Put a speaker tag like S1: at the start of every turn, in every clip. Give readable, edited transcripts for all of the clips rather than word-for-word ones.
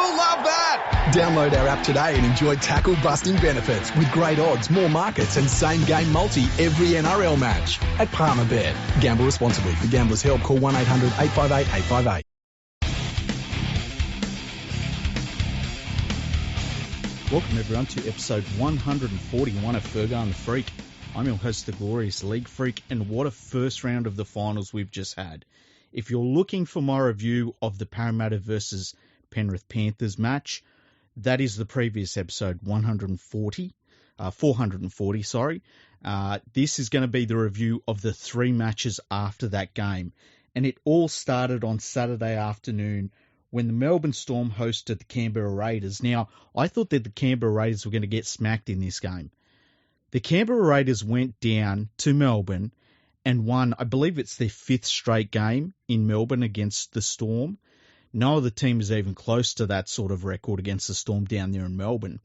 S1: You'll love that.
S2: Download our app today and enjoy tackle-busting benefits with great odds, more markets and same-game multi every NRL match at Palmerbet. Gamble responsibly. For Gamblers' Help, call 1-800-858-858.
S3: Welcome everyone to episode 141 of Fergo and the Freak. I'm your host, the Glorious League Freak, and what a first round of the finals we've just had. If you're looking for my review of the Parramatta versus Penrith Panthers match, that is the previous episode 440. This is going to be the review of the three matches after that game, and it all started on Saturday afternoon when the Melbourne Storm hosted the Canberra Raiders. Now, I thought that the Canberra Raiders were going to get smacked in this game. The Canberra Raiders went down to Melbourne and won, I believe it's their fifth straight game in Melbourne against the Storm. No other team is even close to that sort of record against the Storm down there in Melbourne.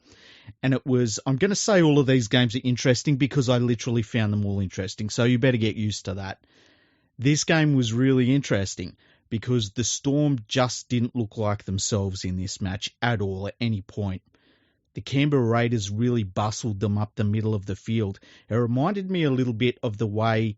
S3: And it was, I'm going to say all of these games are interesting because I literally found them all interesting, so you better get used to that. This game was really interesting because the Storm just didn't look like themselves in this match at all at any point. The Canberra Raiders really bustled them up the middle of the field. It reminded me a little bit of the way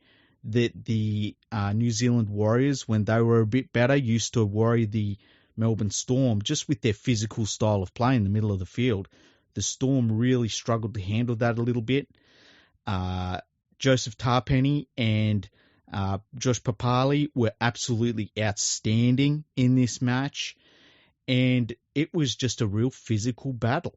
S3: that the New Zealand Warriors, when they were a bit better, used to worry the Melbourne Storm just with their physical style of play in the middle of the field. The Storm really struggled to handle that a little bit. Joseph Tarpenny and Josh Papali were absolutely outstanding in this match, and it was just a real physical battle.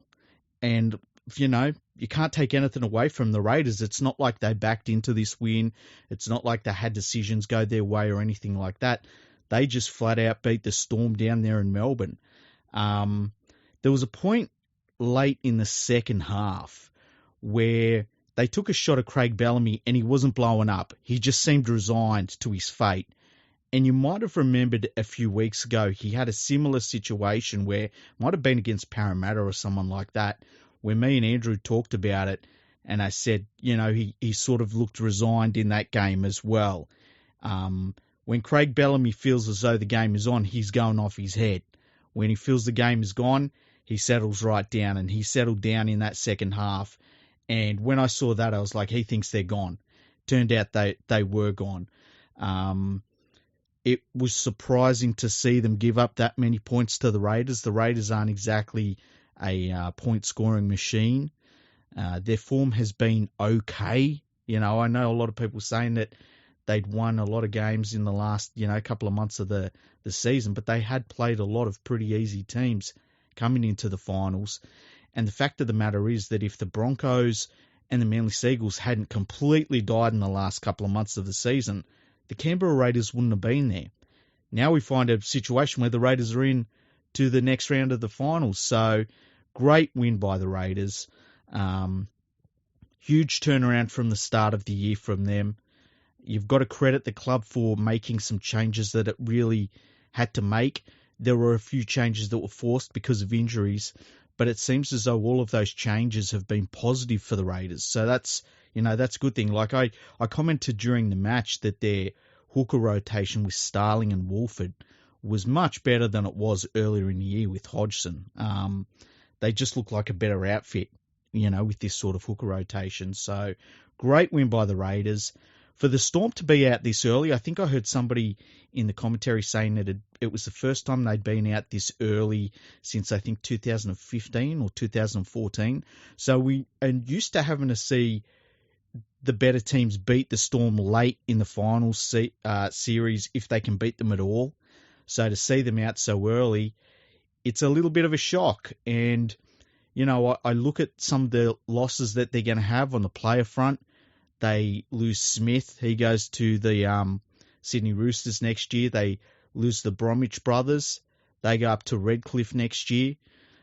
S3: And, you know, you can't take anything away from the Raiders. It's not like they backed into this win. It's not like they had decisions go their way or anything like that. They just flat out beat the Storm down there in Melbourne. There was a point late in the second half where they took a shot at Craig Bellamy and he wasn't blowing up. He just seemed resigned to his fate. And you might have remembered a few weeks ago, he had a similar situation where, might have been against Parramatta or someone like that, where me and Andrew talked about it. And I said, you know, he sort of looked resigned in that game as well. When Craig Bellamy feels as though the game is on, he's going off his head. When he feels the game is gone, he settles right down, and he settled down in that second half. And when I saw that, I was like, he thinks they're gone. Turned out they were gone. It was surprising to see them give up that many points to the Raiders. The Raiders aren't exactly a point-scoring machine. Their form has been okay. You know, I know a lot of people saying that they'd won a lot of games in the last, couple of months of the season, but they had played a lot of pretty easy teams coming into the finals. And the fact of the matter is that if the Broncos and the Manly Seagulls hadn't completely died in the last couple of months of the season, the Canberra Raiders wouldn't have been there. Now we find a situation where the Raiders are in to the next round of the finals. So great win by the Raiders. Huge turnaround from the start of the year from them. You've got to credit the club for making some changes that it really had to make. There were a few changes that were forced because of injuries, but it seems as though all of those changes have been positive for the Raiders. So that's a good thing. Like I commented during the match that their hooker rotation with Starling and Wolford was much better than it was earlier in the year with Hodgson. They just look like a better outfit, with this sort of hooker rotation. So great win by the Raiders. For the Storm to be out this early, I think I heard somebody in the commentary saying that it was the first time they'd been out this early since, I think, 2015 or 2014. So we are used to having to see the better teams beat the Storm late in the final series if they can beat them at all. So to see them out so early, it's a little bit of a shock. And, I look at some of the losses that they're going to have on the player front. They lose Smith. He goes to the Sydney Roosters next year. They lose the Bromwich brothers. They go up to Redcliffe next year.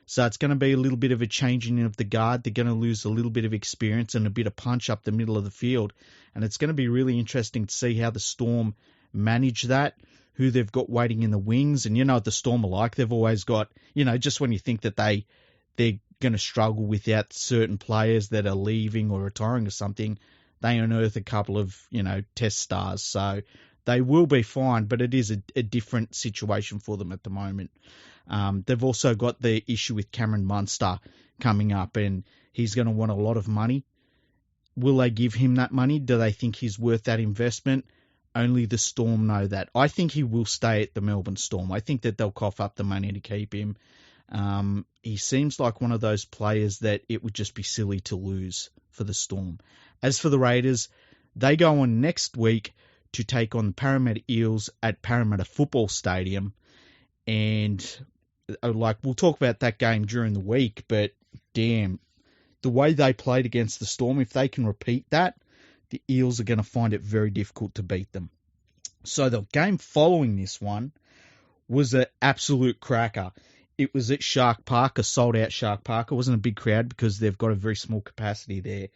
S3: So it's going to be a little bit of a changing of the guard. They're going to lose a little bit of experience and a bit of punch up the middle of the field. And it's going to be really interesting to see how the Storm manage that, who they've got waiting in the wings. And you know what the Storm are like. They've always got, just when you think that they're going to struggle without certain players that are leaving or retiring or something, they unearth a couple of, test stars. So They will be fine, but it is a different situation for them at the moment. They've also got the issue with Cameron Munster coming up, and he's going to want a lot of money. Will they give him that money? Do they think he's worth that investment? Only the Storm know that. I think he will stay at the Melbourne Storm. I think that they'll cough up the money to keep him. He seems like one of those players that it would just be silly to lose for the Storm. As for the Raiders, they go on next week to take on the Parramatta Eels at Parramatta Football Stadium. And we'll talk about that game during the week, but damn, the way they played against the Storm, if they can repeat that, the Eels are going to find it very difficult to beat them. So the game following this one was an absolute cracker. It was at Shark Park, a sold-out Shark Park. It wasn't a big crowd because they've got a very small capacity there.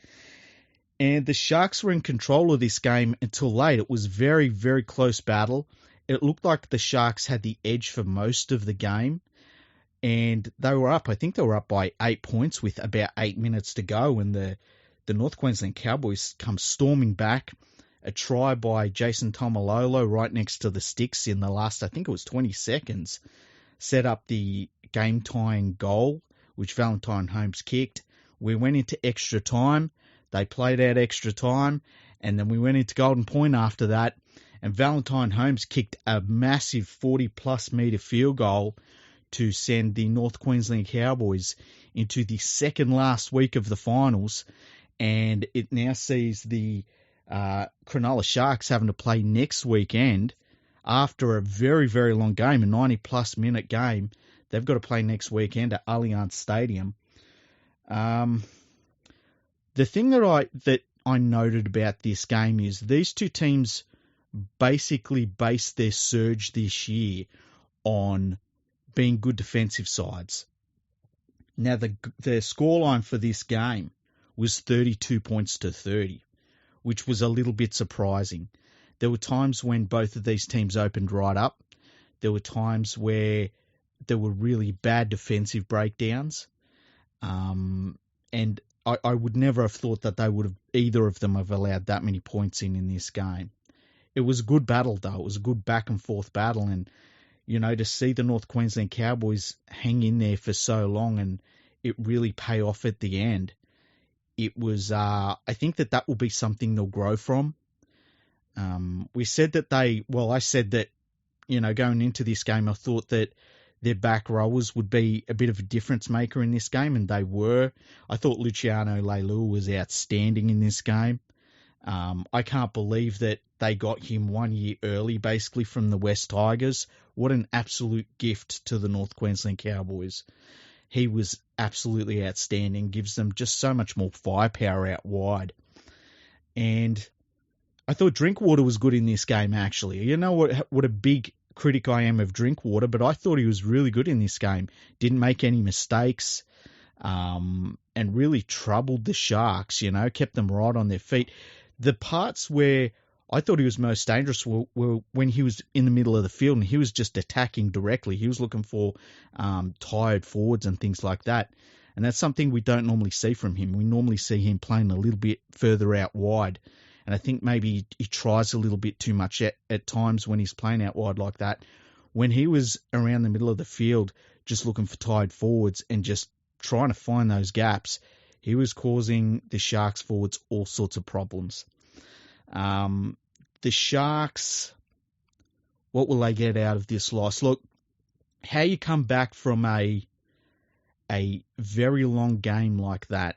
S3: And the Sharks were in control of this game until late. It was very, very close battle. It looked like the Sharks had the edge for most of the game. And they were up, I think they were up by 8 points with about 8 minutes to go. And the North Queensland Cowboys come storming back. A try by Jason Tomalolo right next to the sticks in the last, I think it was 20 seconds, set up the game-tying goal, which Valentine Holmes kicked. We went into extra time. They played out extra time, and then we went into Golden Point after that, and Valentine Holmes kicked a massive 40-plus metre field goal to send the North Queensland Cowboys into the second last week of the finals, and it now sees the Cronulla Sharks having to play next weekend after a very, very long game, a 90-plus minute game. They've got to play next weekend at Allianz Stadium. The thing that I noted about this game is these two teams basically based their surge this year on being good defensive sides. Now, the scoreline for this game was 32 points to 30, which was a little bit surprising. There were times when both of these teams opened right up. There were times where there were really bad defensive breakdowns. And I would never have thought that either of them have allowed that many points in this game. It was a good battle, though. It was a good back and forth battle. And, to see the North Queensland Cowboys hang in there for so long and it really pay off at the end, it was, I think that will be something they'll grow from. I said that, going into this game, I thought that their back rowers would be a bit of a difference maker in this game, and they were. I thought Luciano Leilua was outstanding in this game. I can't believe that they got him 1 year early, basically, from the West Tigers. What an absolute gift to the North Queensland Cowboys. He was absolutely outstanding, gives them just so much more firepower out wide. And I thought Drinkwater was good in this game, actually. You know what a big critic I am of Drinkwater, but I thought he was really good in this game. Didn't make any mistakes, and really troubled the Sharks, kept them right on their feet. The parts where I thought he was most dangerous were when he was in the middle of the field and he was just attacking directly. He was looking for tired forwards and things like that. And that's something we don't normally see from him. We normally see him playing a little bit further out wide. And I think maybe he tries a little bit too much at times when he's playing out wide like that. When he was around the middle of the field just looking for tired forwards and just trying to find those gaps, he was causing the Sharks forwards all sorts of problems. The Sharks, what will they get out of this loss? Look, how you come back from a very long game like that,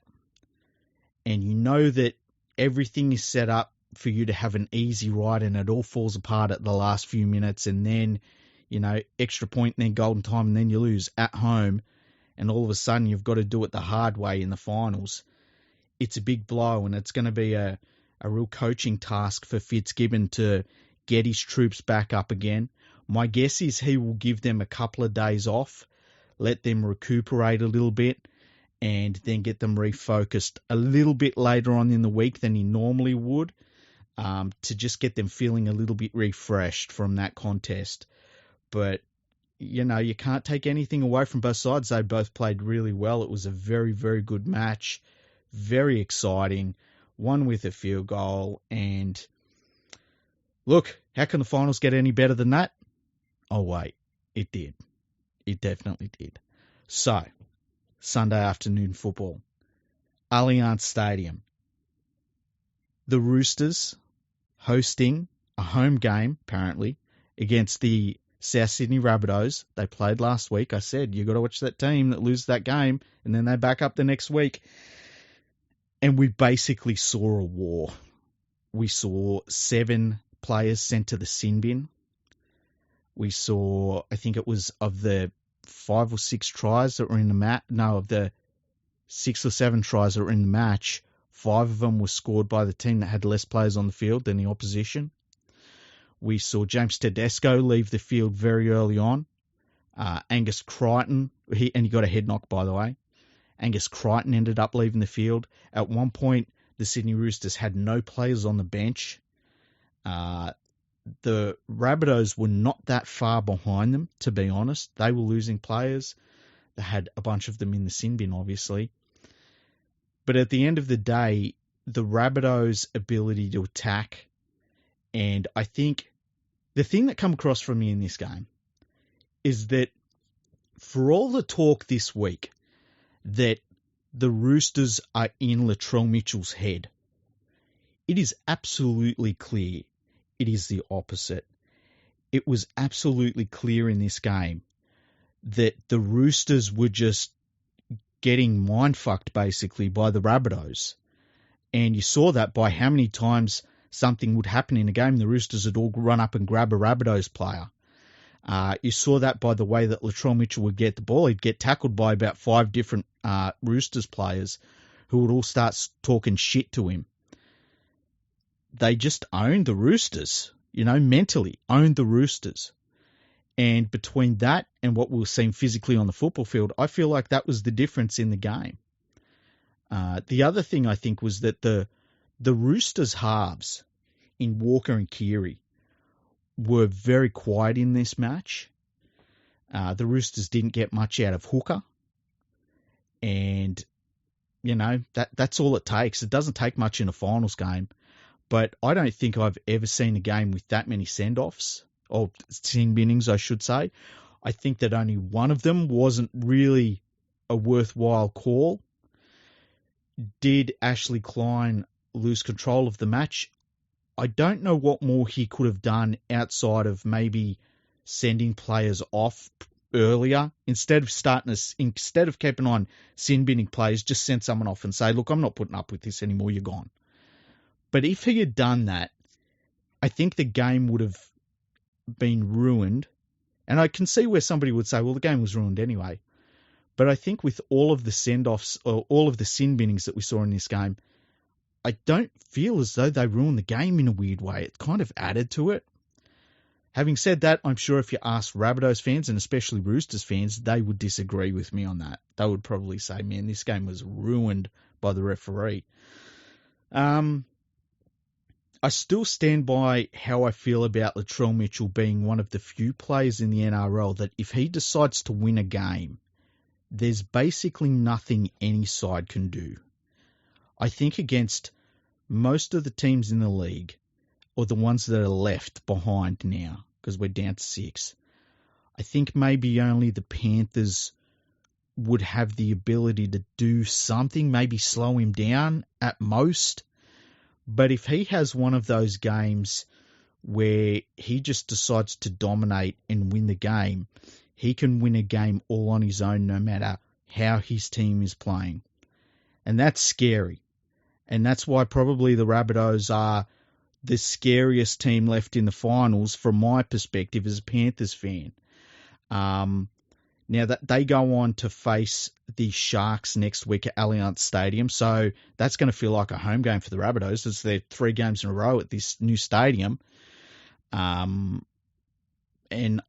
S3: and you know that everything is set up for you to have an easy ride and it all falls apart at the last few minutes, and then, extra point and then golden time, and then you lose at home, and all of a sudden you've got to do it the hard way in the finals. It's a big blow, and it's going to be a real coaching task for Fitzgibbon to get his troops back up again. My guess is he will give them a couple of days off, let them recuperate a little bit, and then get them refocused a little bit later on in the week than he normally would, to just get them feeling a little bit refreshed from that contest. But, you can't take anything away from both sides. They both played really well. It was a very, very good match, very exciting, one with a field goal, and Look, how can the finals get any better than that? Oh, wait, it did. It definitely did. So, Sunday afternoon football. Allianz Stadium. The Roosters hosting a home game, apparently, against the South Sydney Rabbitohs. They played last week. I said, you got to watch that team that loses that game, and then they back up the next week. And we basically saw a war. We saw 7 players sent to the sin bin. We saw, I think it was of the 5 or 6 tries that were in the match. No, of the 6 or 7 tries that were in the match, 5 of them were scored by the team that had less players on the field than the opposition. We saw James Tedesco leave the field very early on. Angus Crichton, he got a head knock, by the way. Angus Crichton ended up leaving the field. At one point, the Sydney Roosters had no players on the bench. The Rabbitohs were not that far behind them, to be honest. They were losing players. They had a bunch of them in the sin bin, obviously. But at the end of the day, the Rabbitohs' ability to attack, and I think the thing that come across from me in this game is that for all the talk this week that the Roosters are in Latrell Mitchell's head, it is absolutely clear it is the opposite. It was absolutely clear in this game that the Roosters were just getting mind-fucked, basically, by the Rabbitohs. And you saw that by how many times something would happen in a game. The Roosters would all run up and grab a Rabbitohs player. You saw that by the way that Latrell Mitchell would get the ball. He'd get tackled by about 5 different Roosters players who would all start talking shit to him. They just owned the Roosters, mentally owned the Roosters. And between that and what we were seeing physically on the football field, I feel like that was the difference in the game. The other thing I think was that the Roosters halves in Walker and Keary were very quiet in this match. The Roosters didn't get much out of Hooker. And, that's all it takes. It doesn't take much in a finals game. But I don't think I've ever seen a game with that many send-offs, or sin binnings, I should say. I think that only one of them wasn't really a worthwhile call. Did Ashley Klein lose control of the match? I don't know what more he could have done outside of maybe sending players off earlier. Instead of keeping on sin binning players, just send someone off and say, look, I'm not putting up with this anymore, you're gone. But if he had done that, I think the game would have been ruined. And I can see where somebody would say, well, the game was ruined anyway. But I think with all of the send-offs or all of the sin binnings that we saw in this game, I don't feel as though they ruined the game in a weird way. It kind of added to it. Having said that, I'm sure if you ask Rabbitohs fans and especially Roosters fans, they would disagree with me on that. They would probably say, man, this game was ruined by the referee. I still stand by how I feel about Latrell Mitchell being one of the few players in the NRL that if he decides to win a game, there's basically nothing any side can do. I think against most of the teams in the league, or the ones that are left behind now, because we're down to 6, I think maybe only the Panthers would have the ability to do something, maybe slow him down at most. But if he has one of those games where he just decides to dominate and win the game, he can win a game all on his own no matter how his team is playing. And that's scary. And that's why probably the Rabbitohs are the scariest team left in the finals from my perspective as a Panthers fan. Now, that they go on to face the Sharks next week at Allianz Stadium, so that's going to feel like a home game for the Rabbitohs. It's their 3 games in a row at this new stadium. And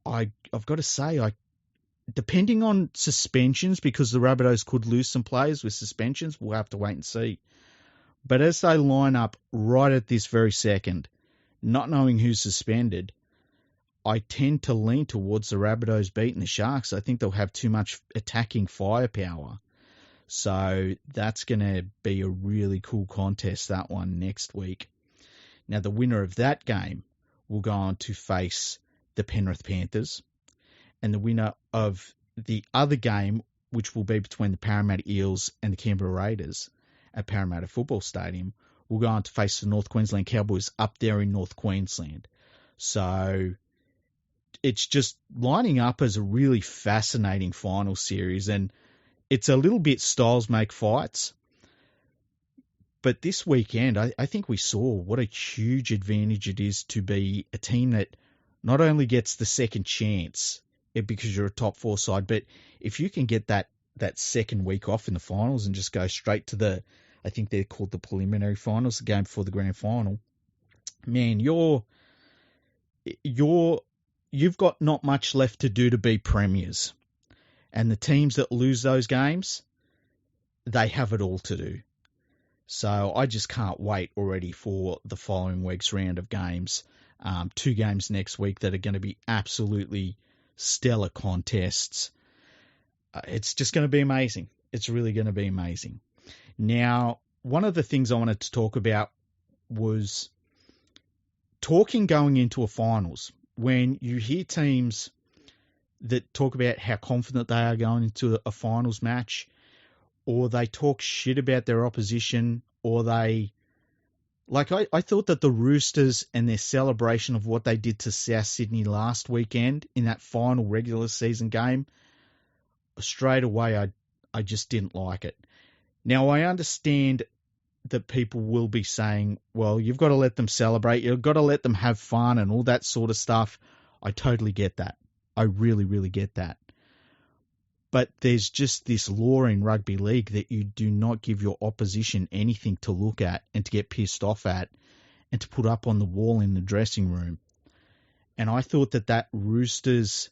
S3: I've got to say, depending on suspensions, because the Rabbitohs could lose some players with suspensions, we'll have to wait and see. But as they line up right at this very second, not knowing who's suspended, I tend to lean towards the Rabbitohs beating the Sharks. I think they'll have too much attacking firepower. So that's going to be a really cool contest, that one, next week. Now, the winner of that game will go on to face the Penrith Panthers. And the winner of the other game, which will be between the Parramatta Eels and the Canberra Raiders at Parramatta Football Stadium, will go on to face the North Queensland Cowboys up there in North Queensland. So it's just lining up as a really fascinating final series, and it's a little bit styles make fights. But this weekend, I think we saw what a huge advantage it is to be a team that not only gets the second chance because you're a top four side, but if you can get that second week off in the finals and just go straight to I think they're called the preliminary finals, the game before the grand final, man, you've got not much left to do to be premiers. And the teams that lose those games, they have it all to do. So I just can't wait already for the following week's round of games. 2 games next week that are going to be absolutely stellar contests. It's just going to be amazing. It's really going to be amazing. Now, one of the things I wanted to talk about was talking going into a finals. When you hear teams that talk about how confident they are going into a finals match, or they talk shit about their opposition, or I thought that the Roosters and their celebration of what they did to South Sydney last weekend in that final regular season game, straight away I just didn't like it. Now, I understand that people will be saying, well, you've got to let them celebrate, you've got to let them have fun and all that sort of stuff. I totally get that. I really, really get that. But there's just this law in rugby league that you do not give your opposition anything to look at and to get pissed off at and to put up on the wall in the dressing room. And I thought that Roosters,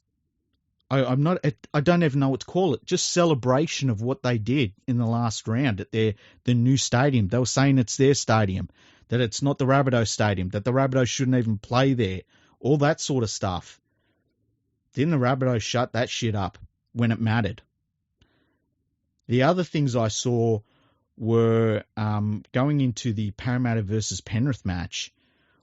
S3: I don't even know what to call it, just celebration of what they did in the last round at the new stadium. They were saying it's their stadium, that it's not the Rabbitohs stadium, that the Rabbitohs shouldn't even play there, all that sort of stuff. Then the Rabbitohs shut that shit up when it mattered. The other things I saw were going into the Parramatta versus Penrith match.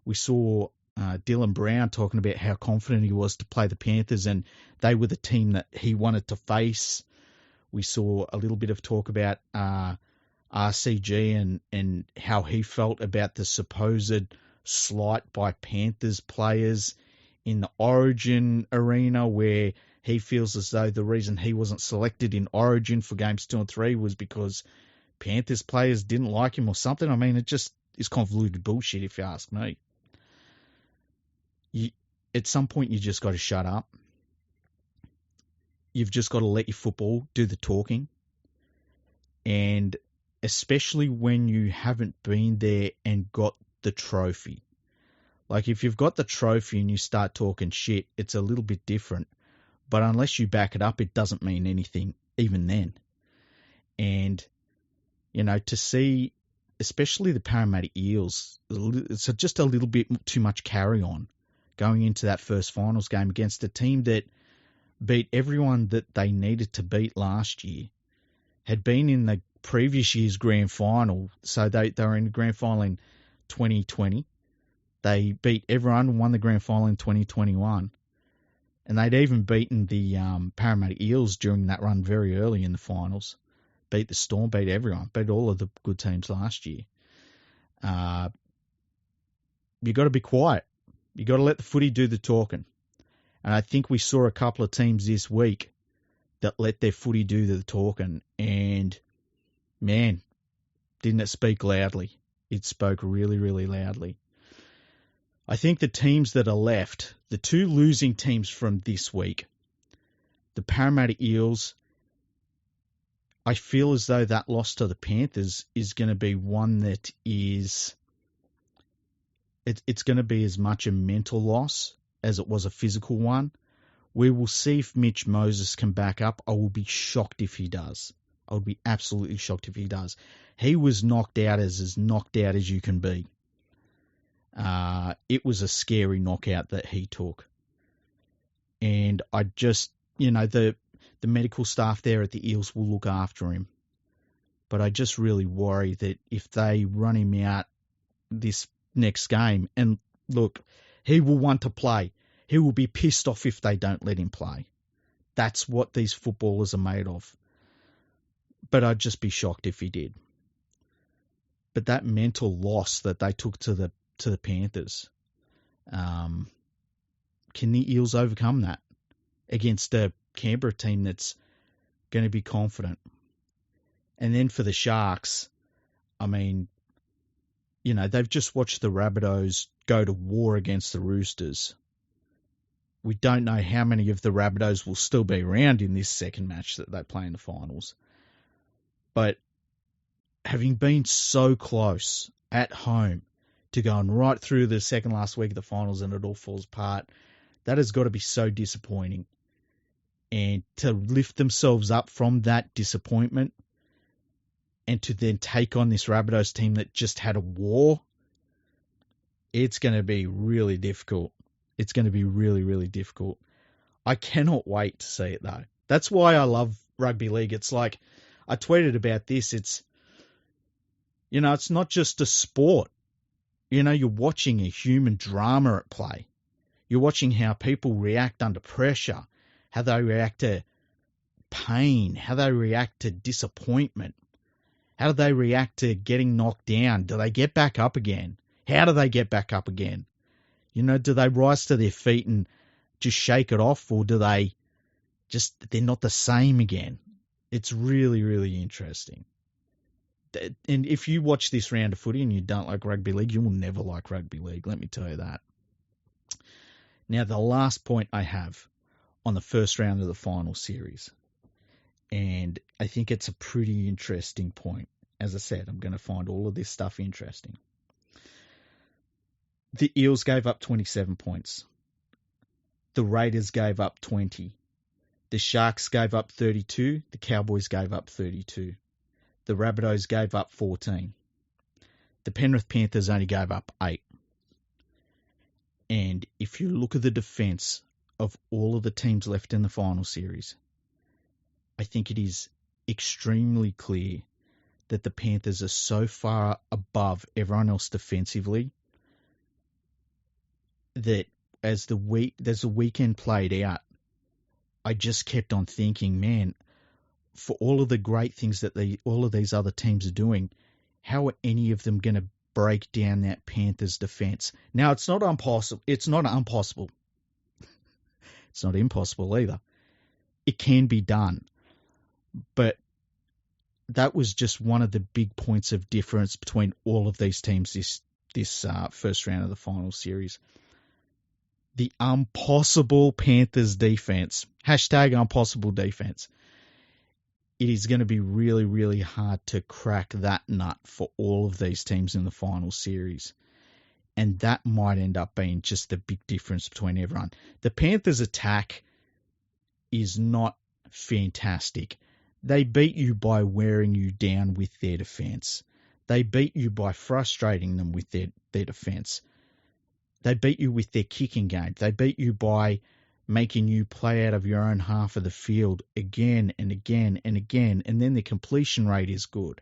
S3: We saw Dylan Brown talking about how confident he was to play the Panthers, and they were the team that he wanted to face. We saw a little bit of talk about RCG and how he felt about the supposed slight by Panthers players in the Origin arena, where he feels as though the reason he wasn't selected in Origin for games 2 and 3 was because Panthers players didn't like him or something. I mean, it just is convoluted bullshit if you ask me. At some point, you just got to shut up. You've just got to let your football do the talking. And especially when you haven't been there and got the trophy. Like, if you've got the trophy and you start talking shit, it's a little bit different. But unless you back it up, it doesn't mean anything, even then. And, to see, especially the Parramatta Eels, it's just a little bit too much carry on going into that first finals game against a team that beat everyone that they needed to beat last year, had been in the previous year's grand final. So they were in the grand final in 2020. They beat everyone and won the grand final in 2021. And they'd even beaten the Parramatta Eels during that run very early in the finals. Beat the Storm, beat everyone, beat all of the good teams last year. You got to be quiet. You got to let the footy do the talking. And I think we saw a couple of teams this week that let their footy do the talking. And, man, didn't it speak loudly? It spoke really, really loudly. I think the teams that are left, the 2 losing teams from this week, the Parramatta Eels, I feel as though that loss to the Panthers is going to be one that is, it's going to be as much a mental loss as it was a physical one. We will see if Mitch Moses can back up. I will be shocked if he does. I would be absolutely shocked if he does. He was knocked out as knocked out as you can be. It was a scary knockout that he took. And I just, the medical staff there at the Eels will look after him. But I just really worry that if they run him out this next game, and look, He will want to play. He will be pissed off if they don't let him play. That's what these footballers are made of. But I'd just be shocked if he did. But that mental loss that they took to the Panthers, can the Eels overcome that against a Canberra team that's going to be confident? And then for the Sharks, I mean, you know, they've just watched the Rabbitohs go to war against the Roosters. We don't know how many of the Rabbitohs will still be around in this second match that they play in the finals. But having been so close at home to going right through the second last week of the finals and it all falls apart, that has got to be so disappointing. And to lift themselves up from that disappointment and to then take on this Rabbitohs team that just had a war, it's going to be really difficult. It's going to be really, really difficult. I cannot wait to see it, though. That's why I love rugby league. It's like, I tweeted about this. It's, you know, it's not just a sport. You know, you're watching a human drama at play. You're watching how people react under pressure, how they react to pain, how they react to disappointment. How do they react to getting knocked down? Do they get back up again? How do they get back up again? You know, do they rise to their feet and just shake it off, or do they just, they're not the same again? It's really, really interesting. And if you watch this round of footy and you don't like rugby league, you will never like rugby league, let me tell you that. Now, the last point I have on the first round of the final series, and I think it's a pretty interesting point. As I said, I'm going to find all of this stuff interesting. The Eels gave up 27 points. The Raiders gave up 20. The Sharks gave up 32. The Cowboys gave up 32. The Rabbitohs gave up 14. The Penrith Panthers only gave up 8. And if you look at the defence of all of the teams left in the final series, I think it is extremely clear that the Panthers are so far above everyone else defensively that as the weekend played out, I just kept on thinking, man, for all of the great things that all of these other teams are doing, how are any of them going to break down that Panthers defense? Now, it's not impossible. It's not impossible. It's not impossible either. It can be done. But that was just one of the big points of difference between all of these teams this first round of the final series. The impossible Panthers defense. #impossible defense. It is going to be really, really hard to crack that nut for all of these teams in the final series. And that might end up being just the big difference between everyone. The Panthers' attack is not fantastic. They beat you by wearing you down with their defence. They beat you by frustrating them with their defence. They beat you with their kicking game. They beat you by making you play out of your own half of the field again and again and again. And then the completion rate is good.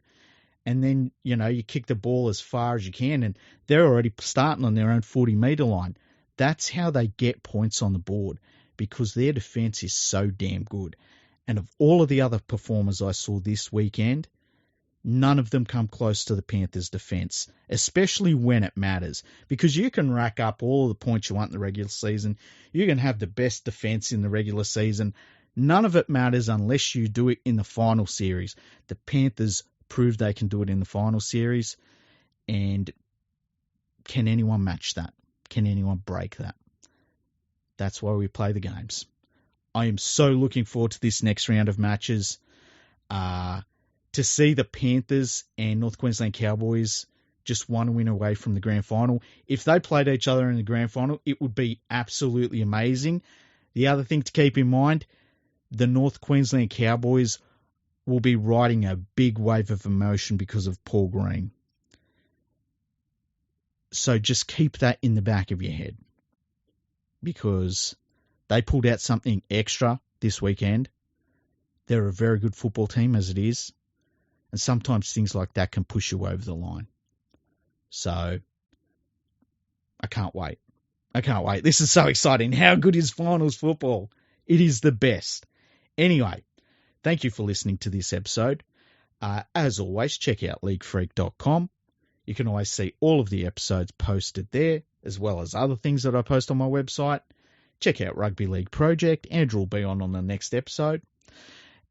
S3: And then, you know, you kick the ball as far as you can and they're already starting on their own 40-metre line. That's how they get points on the board because their defence is so damn good. And of all of the other performers I saw this weekend, none of them come close to the Panthers' defence, especially when it matters. Because you can rack up all of the points you want in the regular season. You can have the best defence in the regular season. None of it matters unless you do it in the final series. The Panthers proved they can do it in the final series. And can anyone match that? Can anyone break that? That's why we play the games. I am so looking forward to this next round of matches. To see the Panthers and North Queensland Cowboys just one win away from the grand final. If they played each other in the grand final, it would be absolutely amazing. The other thing to keep in mind, the North Queensland Cowboys will be riding a big wave of emotion because of Paul Green. So just keep that in the back of your head because they pulled out something extra this weekend. They're a very good football team as it is. And sometimes things like that can push you over the line. So I can't wait. I can't wait. This is so exciting. How good is finals football? It is the best. Anyway, thank you for listening to this episode. As always, check out leaguefreak.com. You can always see all of the episodes posted there, as well as other things that I post on my website. Check out Rugby League Project. Andrew will be on the next episode.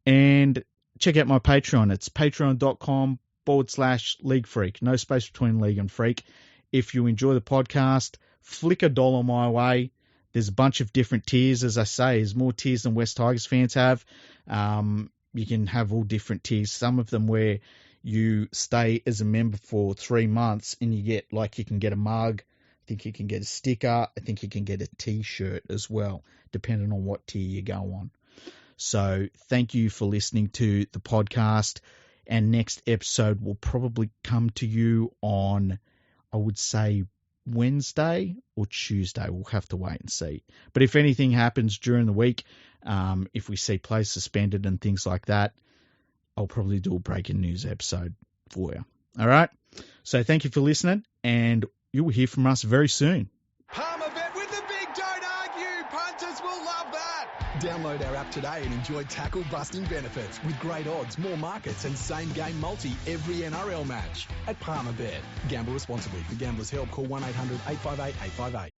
S3: And check out my Patreon. It's patreon.com/leaguefreak. No space between league and freak. If you enjoy the podcast, flick $1 my way. There's a bunch of different tiers, as I say. There's more tiers than West Tigers fans have. You can have all different tiers. Some of them where you stay as a member for 3 months and you get, like, you can get a mug. I think you can get a sticker. I think you can get a T-shirt as well, depending on what tier you go on. So thank you for listening to the podcast. And next episode will probably come to you on, I would say, Wednesday or Tuesday. We'll have to wait and see. But if anything happens during the week, if we see players suspended and things like that, I'll probably do a breaking news episode for you. All right? So thank you for listening, and you will hear from us very soon.
S2: Palmerbet with the big don't argue. Punters will love that. Download our app today and enjoy tackle-busting benefits with great odds, more markets, and same-game multi every NRL match at Palmerbet. Gamble responsibly. For Gamblers' Help, call 1-800-858-858.